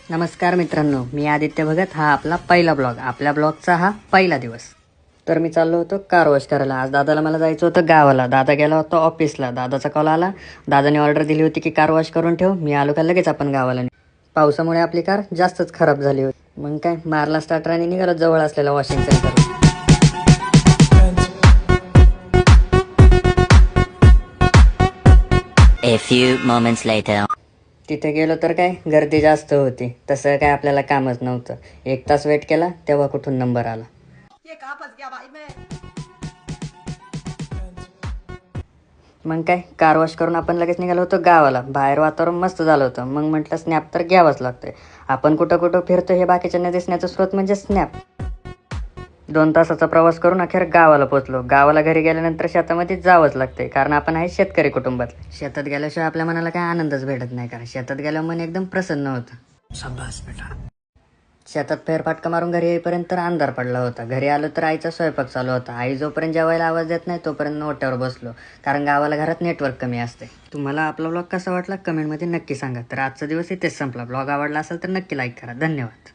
नमस्कार मित्रांनो, मी आदित्य भगत. हा आपला पहिला ब्लॉग. आपल्या ब्लॉगचा हा पहिला दिवस. तर मी चाललो होतो कार वॉश करायला. आज दादाला मला जायचं होतं गावाला. दादा गेला होता ऑफिसला. दादाचा कॉल आला. दादाने ऑर्डर दिली होती की कार वॉश करून ठेव, मी आलो का लगेच आपण गावाला पावसामुळे आपली कार जास्तच खराब झाली होती. मग काय मारला स्टार्टर आणि निघाला जवळ असलेला washing centre. A few moments later. तिथे गेलो तर काय गर्दी जास्त होती. तसं काय आपल्याला कामच नव्हतं. 1 तास वेट केला तेव्हा कुठून नंबर आला. मग काय कार वॉश करून आपण लगेच निघालो होतो गावाला. बाहेर वातावरण मस्त झालं होतं. मग म्हटलं स्नॅप तर घ्यावंच लागतंय. आपण कुठं कुठं फिरतो हे बाकीच्यांना दिसण्याचं स्रोत म्हणजे स्नॅप. 2 तासाचा प्रवास करून अखेर गावाला पोहोचलो. गावाला घरी गेल्यानंतर शेतामध्ये जावंच लागतंय, कारण आपण आहे शेतकरी कुटुंबात. शेतात गेल्याशिवाय आपल्या मनाला काय आनंदच भेटत नाही, कारण शेतात गेल्यावर मन एकदम प्रसन्न होतं. शाबास बेटा. शेतात फेरफाटका मारून घरी येईपर्यंत तर अंधार पडला होता. घरी आलो तर आईचा स्वयंपाक चालू होता. आई जोपर्यंत जेवायला आवाज देत नाही तोपर्यंत ओट्यावर बसलो, कारण गावाला घरात नेटवर्क कमी असते. तुम्हाला आपला ब्लॉग कसा वाटला कमेंटमध्ये नक्की सांगा. तर आजचा दिवस इथेच संपला. ब्लॉग आवडला असेल तर नक्की लाईक करा. धन्यवाद.